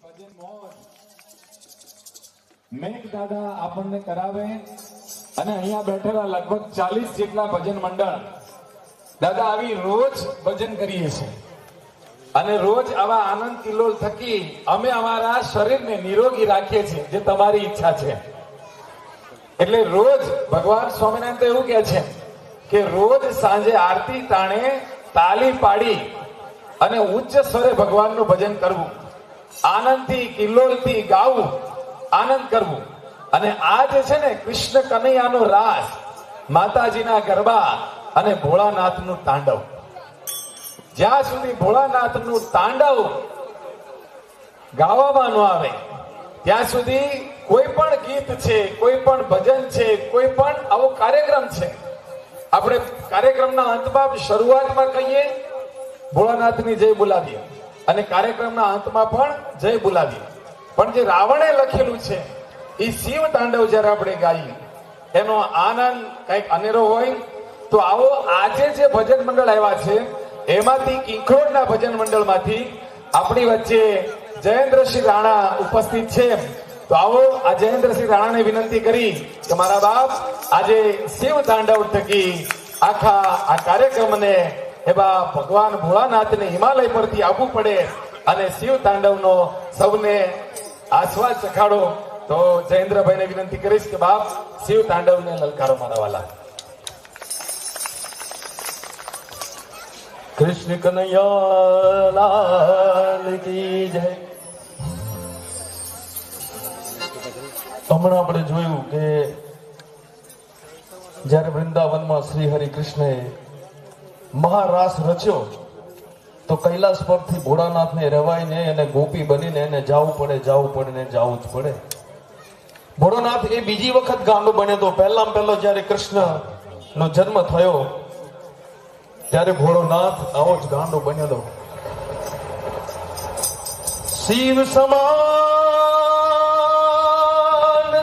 ભજન મોજ મેઘ દાદા આપણને કરાવે અને અહીંયા બેઠેલા લગભગ 40 જેટલા ભજન મંડળ દાદા આવી રોજ ભજન કરીએ છીએ અને રોજ આવા આનંદ કિલ્લોલ થકી અમે અમારા શરીરને નિરોગી રાખીએ છીએ, જે તમારી ઈચ્છા છે. એટલે રોજ ભગવાન સ્વામિનારાયણ તો એવું કહે છે કે રોજ સાંજે આરતી ટાણે તાલી પાડી અને ઉચ્ચ સ્વરે ભગવાનનું ભજન કરવું, આનંદથી કિલ્લોલથી ગાવું, આનંદ કરવું. અને આ જે છે ને કૃષ્ણ કનૈયાનો રાસ, માતાજીના ગરબા અને ભોળાનાથનું તાંડવ, જ્યાં સુધી ભોળાનાથનું તાંડવ ગાવામાં ન આવે ત્યાં સુધી કોઈ પણ ગીત છે, કોઈ પણ ભજન છે, કોઈ પણ આવો કાર્યક્રમ છે, આપણે કાર્યક્રમના અંતમાં શરૂઆતમાં કહીએ ભોળાનાથની જય બોલાવીએ અને કાર્યક્રમના અંતમાં પણ જય બોલાવીએ, પણ જે રાવણે લખેલું છે એ શિવ તાંડવ જ્યારે આપણે ગાઈએ એનો આનંદ કંઈક અનેરો હોય. તો આવો આજે જે ભજન મંડળ આવ્યા છે એમાંથી કિંખરોડના ભજન મંડળમાંથી આપણી વચ્ચે જયેન્દ્રસિંહ રાણા ઉપસ્થિત છે. તો આવો આ જયેન્દ્રસિંહ રાણાને વિનંતી કરી કે મારા બાપ આજે શિવ તાંડવ થકી આખા આ કાર્યક્રમને એવા ભગવાન ભોળાનાથને હિમાલય પરથી આવવું પડે અને શિવ તાંડવનો સૌને આસ્વાદ ચખાડો. તો જયેન્દ્રભાઈને વિનંતી કરીશ કે બાપ શિવ તાંડવને લલકારો મારા વાલા. કૃષ્ણ કનૈયા લાલ કી જય. હમણાં આપણે જોયું કે જ્યારે વૃંદાવનમાં શ્રી હરિ કૃષ્ણએ મહારાસ રચ્યો તો કૈલાસ પરથી ભોળાનાથને રવાઈને એને ગોપી બનીને એને જવું પડે ને જવું જ પડે. ભોળાનાથ એ બીજી વખત ગાંડો બન્યો તો પહેલો જ્યારે કૃષ્ણનો જન્મ થયો ત્યારે ભોળોનાથ આવો જ ગાંડો બન્યો. શિવ સમાન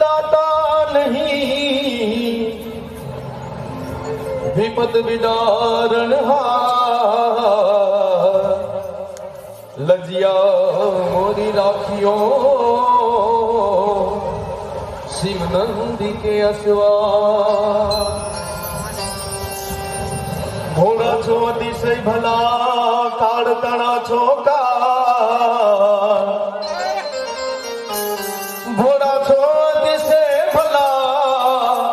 દાતા નહીં, વિપદ વિદારણ લજિયા મોરી રાખ્યો શિવ નંદી કે અસવા. ભોળા છો અતિશય ભલા, કાળ તણા છો કા. ભોળા છો અતિશય ભલા,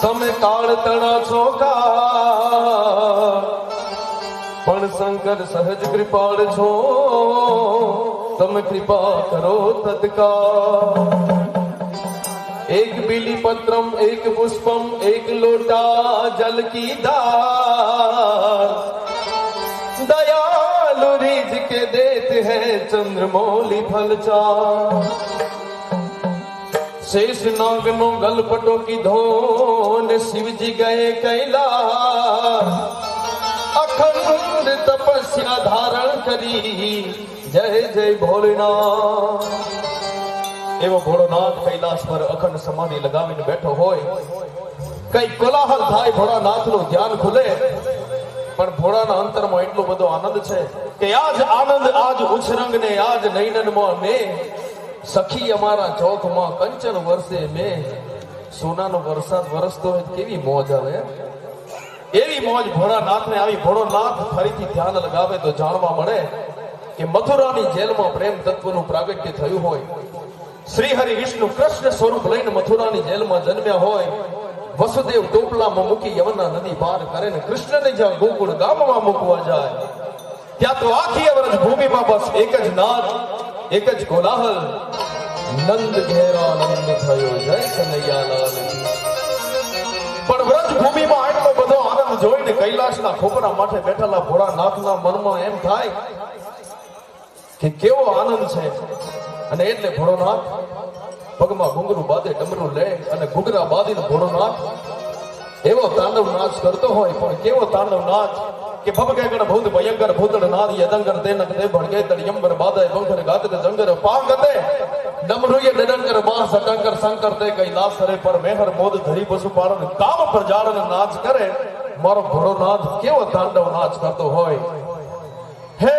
તમે કાળ તણા છો કા. પણ શંકર સહજ કૃપાળ છો, તમે કૃપા કરો તત્કાળ. एक बिली पत्रम एक पुष्पम एक लोटा जल की दार, दयालु रिझ के देते हैं चंद्रमौली फल चार. शेष नाग नो गलपटो की धोन शिवजी गए कैलाश, अखंड तपस्या धारण करी जय जय भोलेनाथ. એવો ભોળોનાથ કૈલાસ પર અખંડ સમાધિ લગાવીને બેઠો હોય, કઈ કોલાહલ થાય, ભોળાનાથનું ધ્યાન ખુલે, પણ ભોળાના અંતરમાં એટલો બધો આનંદ છે કે આજ આનંદ આજ ઉછરંગ ને આજ નૈનનમાં મેં સખી અમારા ચોકમાં કંચન વર્ષે મેં સોનાનો વરસાદ વરસતો હોય કેવી મોજ આવે. એવી મોજ ભોળાનાથને આવી. ભોળોનાથ ફરીથી ધ્યાન લગાવે તો જાણવા મળે કે મથુરાની જેલમાં પ્રેમ તત્વનું પ્રાગટ્ય થયું હોય. શ્રી હરિ વિષ્ણુ કૃષ્ણ સ્વરૂપ લઈને મથુરાની જેલમાં જન્મ્યા હોય. વસુદેવ ટોપલામાં મૂકી યમુના નદી પાર કરે ને કૃષ્ણને જ્યાં ગોકુળ ગામમાં મૂકવા જાય ત્યાં તો આખી અવરજ ભૂમિમાં બસ એક જ નાદ, એક જ કોલાહલ, નંદ ઘેરા નંદ થયો જય કનૈયા લાલ. પણ વ્રજ ભૂમિમાં આટલો બધો આનંદ જોઈને કૈલાસના ખોપરા માથે બેઠેલા ભોળાનાથના મનમાં એમ થાય કે કેવો આનંદ છે. અને એટલે ભોળોનાથ પગમાં ઘુંઘરું બાંધે, ડમરું લે અને ઘુઘરા બાંધીને ભોળોનાથ એવો તાંડવ નાચ કરતો હોય. પણ કેવો તાંડવ નાચ કે ભબકે ગણ ભૂત ભયંકર ભૂતળ નાદ યદંકર તેનક તે ભડકે તળિયંબર બાદાય બંકર ગાતર જંગર પાંગતે ડમરુય ડડંકર બાસ અટંકર શંકર તે કૈલાસ રે પર મેહર મોદ ધરી પશુપાલન કામ પ્રજાળન નાચ કરે. મારો ભોળોનાથ કેવો તાંડવ નાચ કરતો હોય. હે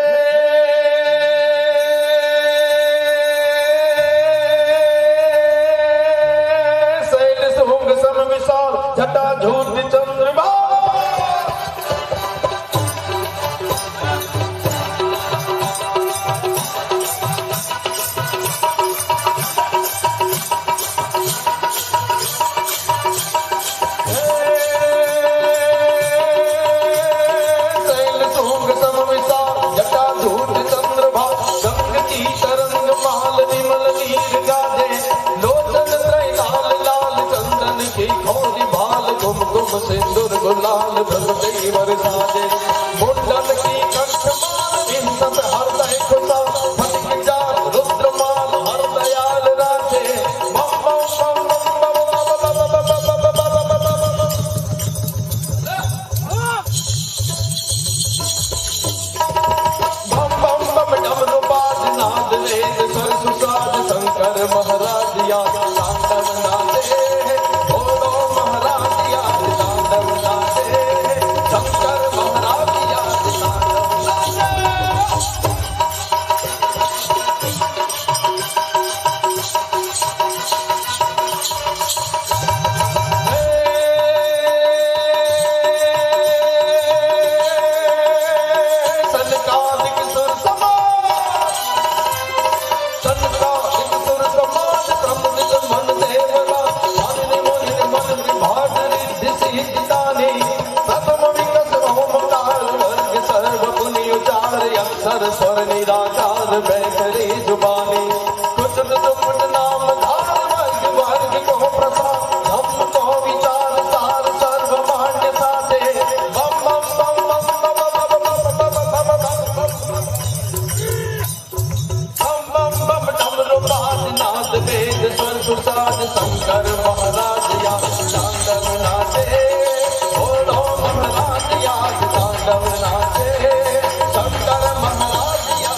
तेरी जुबानी कुछ दुपट नाम धार वर्ग वर्ग को प्रसाद हम को विचार सार सर्व मान्य साधे बम बम बम बम बम बम बम बम डमरू बाज नाद वेद स्वर सुसाद शंकर महाराज या तांडव नाचे बोलो महाराज या तांडव नाचे शंकर महाराज या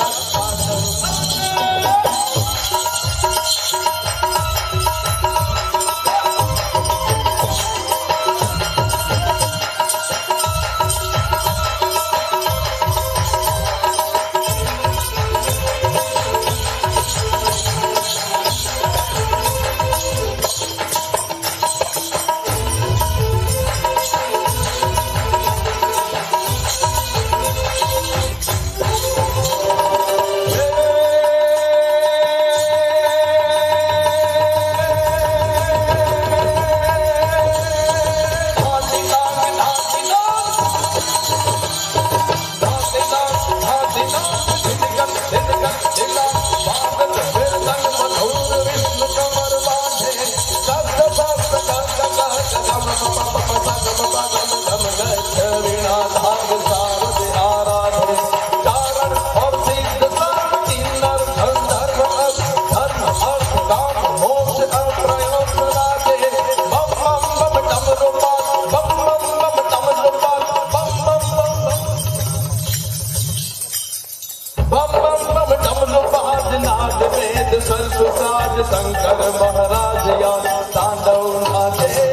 शंकर महाराज या तांडव नाचे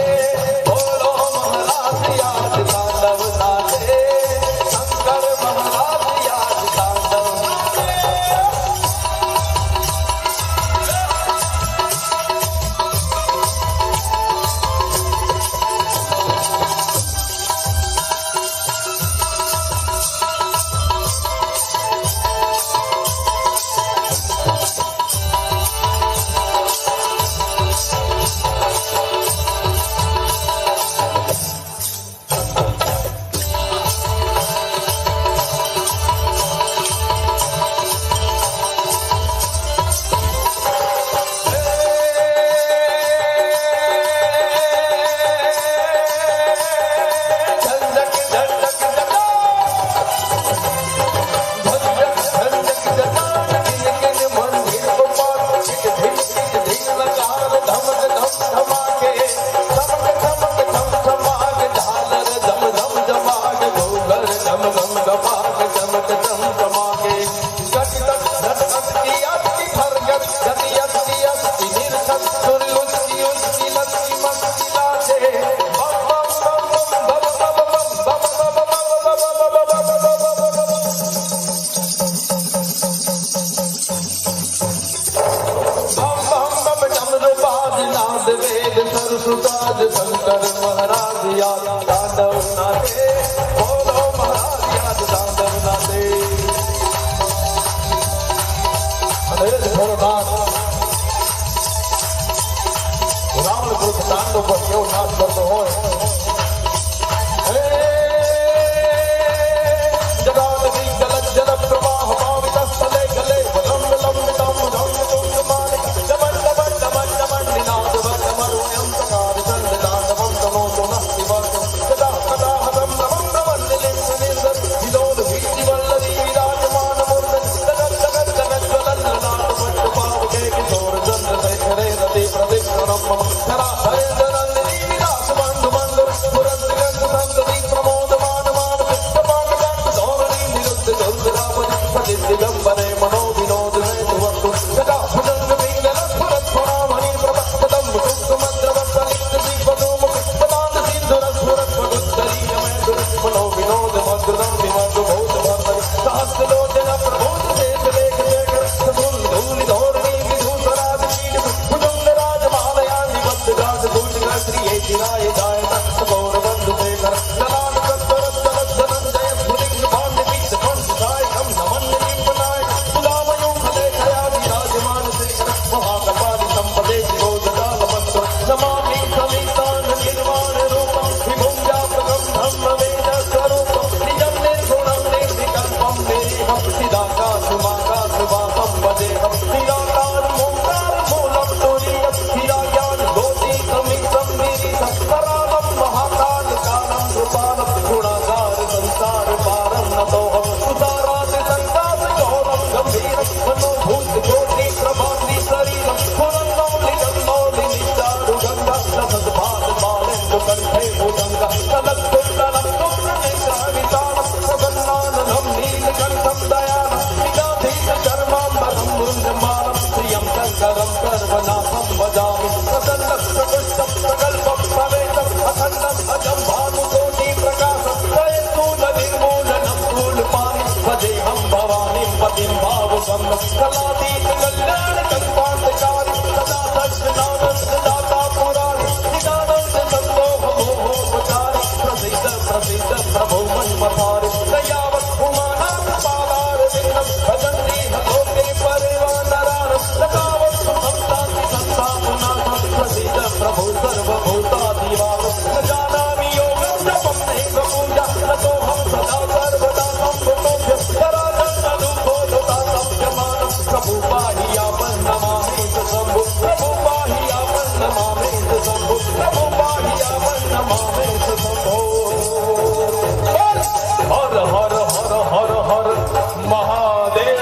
बोलो महाराज या तांडव नाचे शंकर महाराज या तांडव नाचे शंकर महाराज या तांडव नाचे बोलो महाराज या तांडव नाचे अरे भोलेनाथ रावण पुरुष तांडव पर क्यों नाच करते हो जगादगी जलद जल प्रवाह पावित स्थले गले वलम वलम दम दम दम मान दमन दमन दमन दमन निनाद वरमरुयम सकार चंद दानवम तमो तमः शिवम सदा सदा हदम नमः नमः निलिम निलिम विलोल भीति वल्लरी विराजमान मूर्त जगत जगत जगत ज्वलन नाद वट पाव के किशोर चंद्र शेखरे नदी प्रदिक्षणम मम धरा धरेन्द्र नंदिनी विलास बंधु बंधु કલ્યાણાતીત કલ્યાણ કંપાંતકારી સદા સજ્જનાનંદ દાતા પુરારી નિદાનંદ સંતોષ મોહોપચારી પ્રસિદ્ધ પ્રસિદ્ધ પ્રભુ મન્મથારી દયાવત ઉમાનાથ પાદાર વિઘ્નમ ભજંતી લોકે પરિવાનરાન સદાવત સંતાતિ સંતાપનાથ પ્રસિદ્ધ પ્રભુ સર્વભૂતાધિવાસ જાનામિ યોગમ જપમ નૈવ પૂજા તતોહમ સદા સર્વદા સંભુતોભ્ય પરાજન્મનુભોધતા સત્યમાનમ પ્રભુ પાહિયાપન નમામિ શંભુ પ્રભુ પાહિયાપન નમામિ શંભુ પ્રભુ પાહિયાપન નમામિ શંભો હર હર હર હર હર મહાદેવ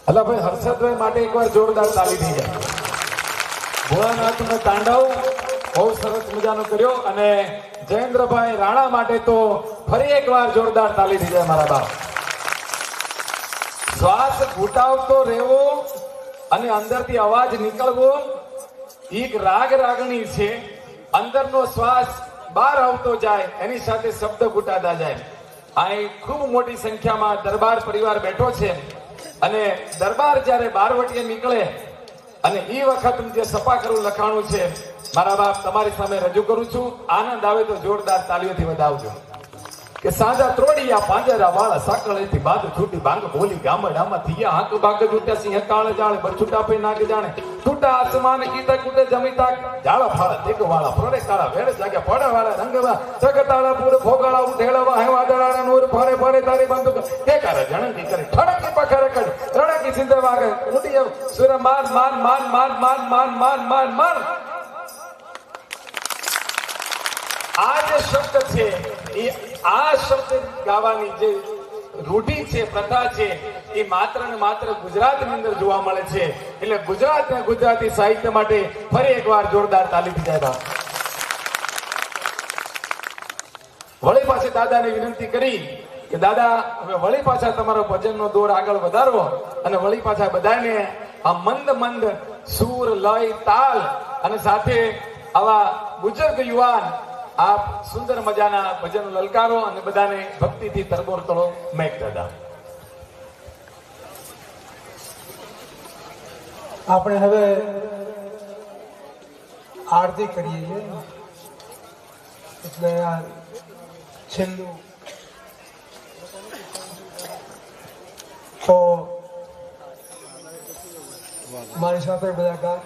અલા ભાઈ હર્ષદભાઈ માટે એકવાર જોરદાર તાલી થઈ જાય. ભોળાનાથનો તાંડવ બહુ સરસ મજાનો કર્યો અને જયેન્દ્રભાઈ રાણા માટે તો ફરી એકવાર જોરદાર તાલી થઈ જાય મારા બાપ. શ્વાસ ઘૂંટાવતો રહેવો અને અંદરથી અવાજ નીકળવો એક રાગ રાગણી છે. અંદરનો શ્વાસ બહાર આવતો જાય એની સાથે શબ્દ ઘૂંટાતા જાય. અહીં ખૂબ મોટી સંખ્યામાં દરબાર પરિવાર બેઠો છે અને દરબાર જયારે બારવટીએ નીકળે અને એ વખત જે સપા કરવું લખાણું છે મારા બાપ તમારી સામે રજૂ કરું છું. આનંદ આવે તો જોરદાર તાલીઓથી વધાવજો. કે સાંજા ત્રોડિયા પાંજરા વાળા સાકળેથી બાદ છૂટી ભાંગ બોલી ગામડામાં થયા હાક બાગ જૂટ્યા સિંહ કાળ જાળ બરછુટા પે નાગ જાણે તૂટા આસમાન કીટા કુટે જમીતા જાળા ફાળા દેગ વાળા ફરે કાળા વેડ જાગ્યા પડે વાળા રંગવા સગતાળા પૂર ભોગાળા ઉઠેળવા હે વાદળાના નૂર ફરે ફરે તારી બંદૂક કે કરે જણકી કરે ઠડકી પખરે કરે રણકી સિંધે વાગે ઉડી સુર માર માર માર માર માર માર માર માર માર. આ જે શબ્દ છે એ આ શબ્દ ગાવાની જે રૂઢી છે પ્રથા છે એ માત્ર ને માત્ર ગુજરાતની અંદર જોવા મળે છે. એટલે ગુજરાત ને ગુજરાતી સાહિત્ય માટે ફરી એકવાર જોરદાર તાલી થઈ જાય. વળી પાછી દાદાને વિનંતી કરી કે દાદા હવે વળી પાછા તમારો ભજનનો દોર આગળ વધારવો અને વળી પાછા બધાને આ મંદ મંદ સૂર લય તાલ અને સાથે આવા બુજુર્ગ યુવાન આપ સુંદર મજાના ભજન લલકારો અને બધાને ભક્તિથી તરબોર તળો મેઘ દાદા. આપણે હવે આરતી કરીએ છીએ એટલે આ છેલ્લું તો મારી સાથે બધા ગાય